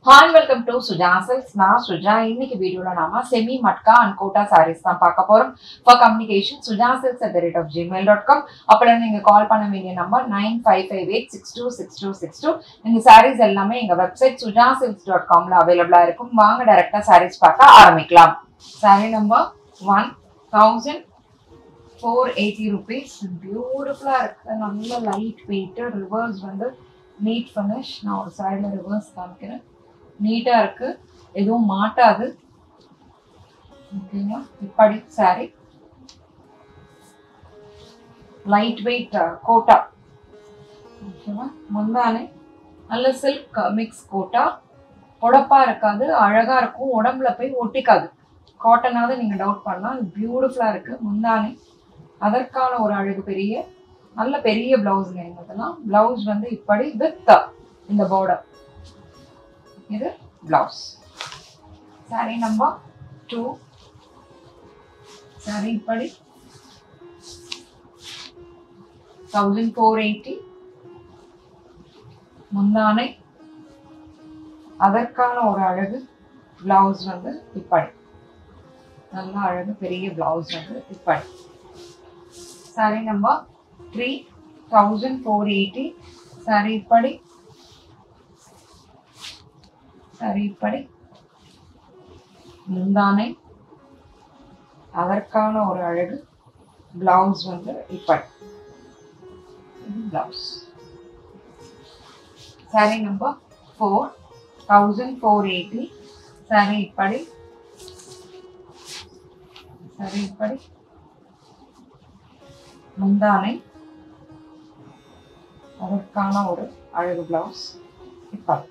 Hi, welcome to Suja Silks. நான் சுஜா. இன்னைக்கு வீடியோல நாம semi matka and Kota sarees தான் பார்க்க போறோம். For communication sujasilks@gmail.com. அப்புறம் நீங்க கால் பண்ண வேண்டிய நம்பர் 9558626262. இந்த sarees எல்லாமே எங்க வெப்சைட் sujasilks.com-ல அவைலபிளா இருக்கும். வாங்க டைரக்டா sarees பார்க்க ஆரம்பிக்கலாம். Saree number 1480 rupees. பியூட்டிஃபுல்லா இருக்கு. நல்ல லைட் வெயிட், ரிவர்ஸ் வந்து நீட் ஃபினிஷ். நான் ஒரு சைடுல ரிவர்ஸ் காமிக்கிறேன். நீட்டா இருக்கு, எதுவும் மாட்டாது. ஓகேங்களா? இப்படி சாரி லைட் வெயிட் கோட்டா. ஓகேவா? முந்தானே நல்ல சில்க் மிக்ஸ் கோட்டா. உடப்பா இருக்காது, அழகா இருக்கும், உடம்புல போய் ஒட்டிக்காது. காட்டனாவது நீங்க டவுட் பண்ணலாம். பியூட்டிஃபுல்லா இருக்கு. முந்தானே அதற்கான ஒரு அழகு, பெரிய நல்ல பெரிய பிளவுஸ்ங்க. இதெல்லாம் பிளவுஸ் வந்து இப்படி வித் இந்த பார்டர். இது பிளவுஸ். Sorry number 2. சாரி இப்படி 1480. முந்தானை அதற்கான ஒரு அழகு. பிளவுஸ் வந்து இப்படி நல்ல அழகு, பெரிய பிளவுஸ் வந்து இப்படி. Sorry number 3. 1480. சாரி இப்படி சாரி இப்படி. முந்தானை அதற்கான ஒரு அழகு. பிளவுஸ் வந்து இப்படி. பிளவுஸ். Sorry number 4. 1480. சாரி இப்படி சாரி இப்படி. முந்தானை அதற்கான ஒரு அழகு. பிளவுஸ் இப்படி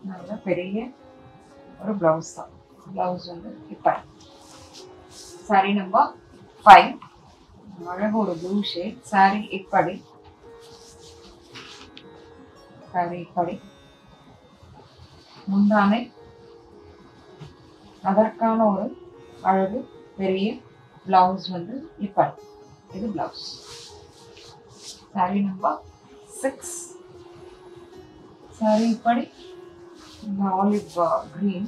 நல்ல பெரிய ஒரு பிளவுஸ் தான். பிளவுஸ் வந்து இப்படி. Sorry number 5. அழகு ஒரு ப்ளூ ஷேட். சாரி இப்படி சாரி இப்படி. முந்தானை அதற்கான ஒரு அழகு, பெரிய பிளவுஸ் வந்து இப்படி. இது பிளவுஸ். Sorry number 6. சாரி இப்படி ஆலிவ் கிரீன்.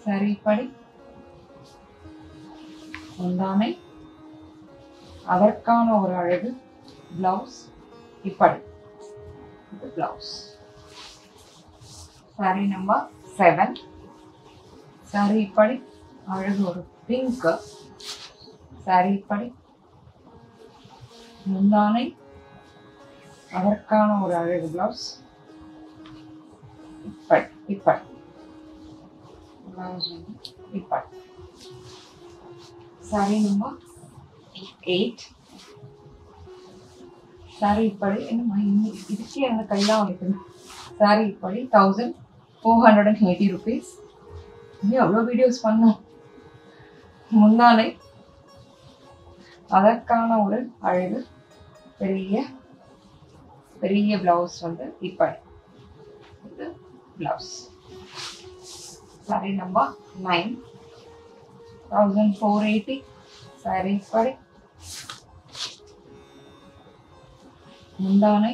சாரி இப்படி. முந்தானை அதற்கான ஒரு அழகு. பிளவுஸ் இப்படி. இது பிளவுஸ். Sorry number 7. சாரி இப்படி அழகு ஒரு பிங்க். சாரி இப்படி. முந்தானை அதற்கான ஒரு அழகு. பிளவுஸ் இப்படி இப்படி. பிளவுஸ் வந்து இப்படி. Sorry number 8. சாரி இப்படி. என்னம்மா இதுக்கே அந்த கையெல்லாம் வலிக்குது. சாரி இப்படி 1480 rupees. இன்னும் எவ்வளோ வீடியோஸ் பண்ணோம். முந்தானை அதற்கான ஒரு அழகு, பெரிய பெரிய பிளவுஸ் வந்து இப்படி. இது பிளவுஸ். Sorry number 9. 1480. சாரி இப்படி. முந்தானை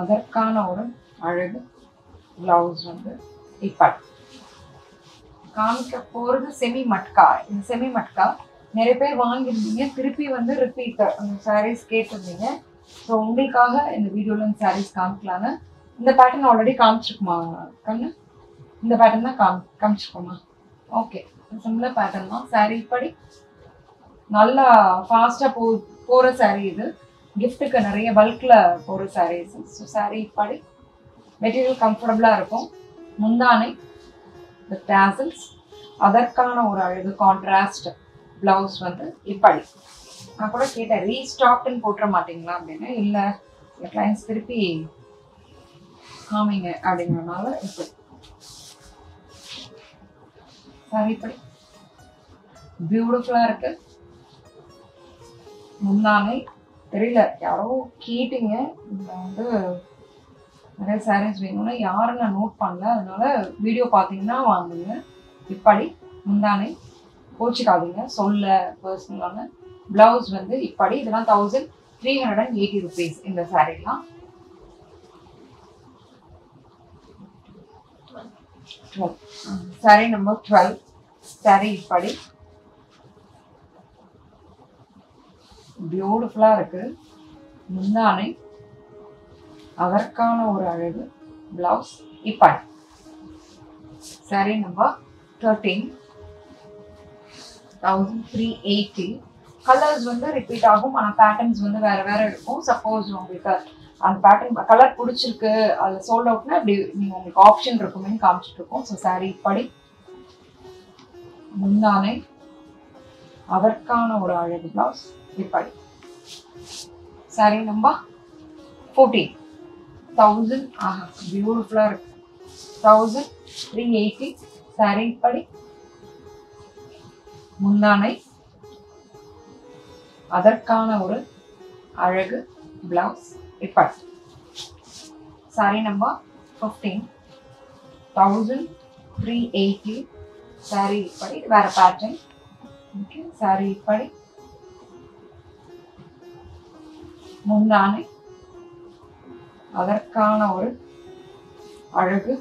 அதற்கான ஒரு அழகு. பிளவுஸ் வந்து இப்படி. காமிக்க போறது செமி மட்கா. இந்த செமி மட்கா நிறைய பேர் வாங்கியிருந்தீங்க, திருப்பி வந்து ரிப்பீட் அந்த சாரீஸ் கேட்டிருந்தீங்க. ஸோ உங்களுக்காக இந்த வீடியோவில் இந்த சாரீஸ் காமிக்கலான்னு. இந்த பேட்டர்ன் ஆல்ரெடி காமிச்சிருக்குமா கண்ணு? இந்த பேட்டர்ன் தான் காமிச்சிருக்கோமா? ஓகே, சிம்பிளர் பேட்டர்ன் தான். சாரீ இப்படி நல்லா ஃபாஸ்ட்டாக போகிற சாரீ. இது கிஃப்ட்டுக்கு நிறைய பல்கில் போகிற சாரீஸ். ஸோ சாரீ இப்படி மெட்டீரியல் கம்ஃபர்டபுளாக இருக்கும். முந்தானை வித் டாசல்ஸ் அதற்கான ஒரு அழகு கான்ட்ராஸ்ட். பிளவுஸ் வந்து இப்படி. நான் கூட கேட்டேன், ரீஸ்டாக்னு போட்டுற மாட்டீங்களா அப்படின்னு. இல்லை, இந்த கிளைண்ட்ஸ் திருப்பி காமிங்க அப்படிங்கிறதுனால இப்படி. சாரி இப்படி பியூட்டிஃபுல்லா இருக்கு. முந்தானை தெரியல, யாரோ கேட்டீங்க இதுல வந்து நிறைய சாரீஸ் வேணும்னா யாரும் நான் நோட் பண்ணல, அதனால வீடியோ பார்த்தீங்கன்னா வாங்குங்க. இப்படி முந்தானை கோச்சிக்காதீங்க, சொல்ல பர்சனலான. பிளவுஸ் வந்து இப்படி. இதெல்லாம் 1380 rupees இந்த சாரீலாம். saree number 12. Saree இப்படி பியூட்டிஃபுல்லா இருக்கு. முந்தானை அதற்கான ஒரு அழகு. பிளவுஸ் இப்படி. saree number 13. 1380. கலர்ஸ் வந்து ரிப்பீட் ஆகும், ஆனால் பேட்டர்ன்ஸ் வந்து வேற வேற இருக்கும். சப்போஸ் உங்களுக்கு அந்த பேட்டர்ன் கலர் பிடிச்சிருக்கு, அது சோல்ட் அவுட்னா அப்படி நீங்கள் உங்களுக்கு ஆப்ஷன் இருக்குமே காமிச்சிட்டு இருக்கோம். ஸோ saree இப்படி. முந்தானை அதற்கான ஒரு அழகு. பிளவுஸ் இப்படி. saree number 14. 1000. ஆஹா பியூட்டிஃபுல்லாக இருக்கு. 1380. saree இப்படி. முந்தானை அதற்கான ஒரு அழகு. பிளவுஸ் இப்படி. saree number 15. 1380. saree இப்படி. வேற பேட்டர்ன். ஓகே. saree இப்படி. முந்தானை அதற்கான ஒரு அழகு.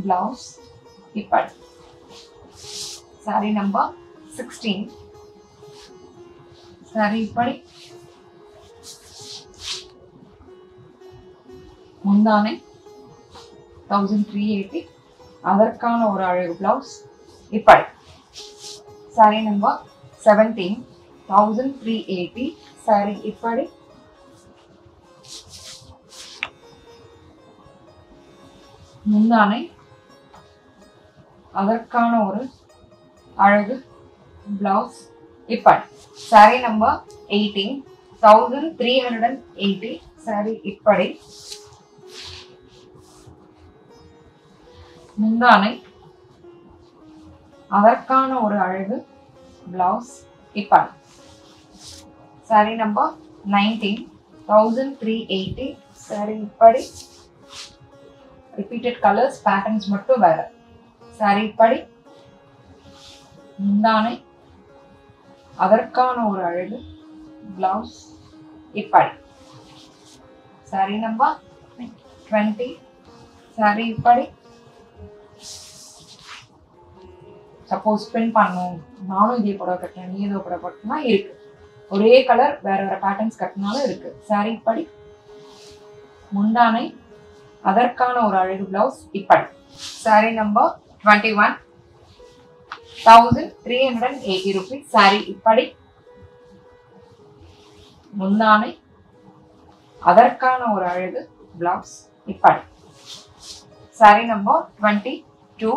பிளவுஸ் இப்படி. saree number 16. saree இப்படி. முந்தானை 1380. அதற்கான ஒரு அழகு. பிளவுஸ் இப்படி. saree number 17. 1380. saree இப்படி. முந்தானை அதற்கான ஒரு அழகு. பிளவுஸ் இப்படி. saree number 18. 1380. saree இப்படி. முந்தானை அதற்கான ஒரு அழகு. பிளவுஸ் இப்படி. saree number 19. 1380. saree இப்படி. ரிப்பீட்டட் கலர்ஸ், பேட்டர்ன்ஸ் மட்டும் வேற. saree இப்படி. முந்தானை அதற்கான ஒரு அழகு. பிளவுஸ் இப்படி. saree number 20. saree இப்படி. சப்போஸ் பின் பண்ணும், நானும் இதே புடவை கட்டினேன், நீ ஏதோ புடவை கட்டினா இருக்கு. ஒரே கலர் வேற வேற பேட்டர்ன்ஸ் கட்டினாலும் இருக்கு. saree இப்படி. முந்தானை அதற்கான ஒரு அழகு. பிளவுஸ் இப்படி. saree number 21. 1380 rupees. saree இப்படி. முந்தானை அதற்கான ஒரு அழகு. பிளவுஸ் இப்படி. saree number 22.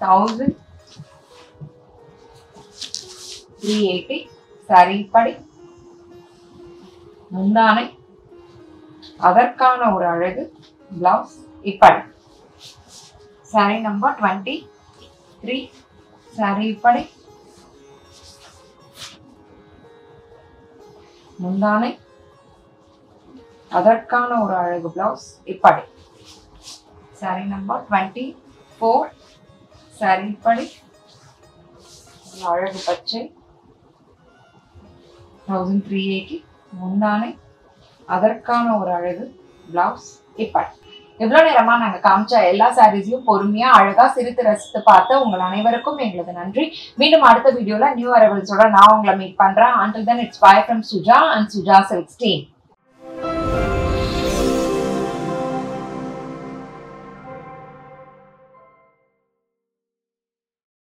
1380. saree இப்படி. முந்தானை அதற்கான ஒரு அழகு. பிளவுஸ் இப்படி. saree number 23. saree இப்படி. முந்தானை அதற்கான ஒரு அழகு. பிளவுஸ் இப்படி. saree number 24. saree இப்படி. அழகு பச்சை. 1380. முந்தானை அதற்கான ஒரு அழகு. பிளவுஸ் இப்படி. இவ்வளவு நேரமா நாங்க காமிச்ச எல்லா சாரீஸையும் பொறுமையா அழகா சிரித்து ரசித்து பார்த்த உங்கள் அனைவருக்கும் எங்களது நன்றி. மீண்டும் அடுத்த வீடியோல நியூ அரைவல்ஸோட நான் உங்களை மீட் பண்றேன். Until then, it's bye from Suja and Suja Silks team.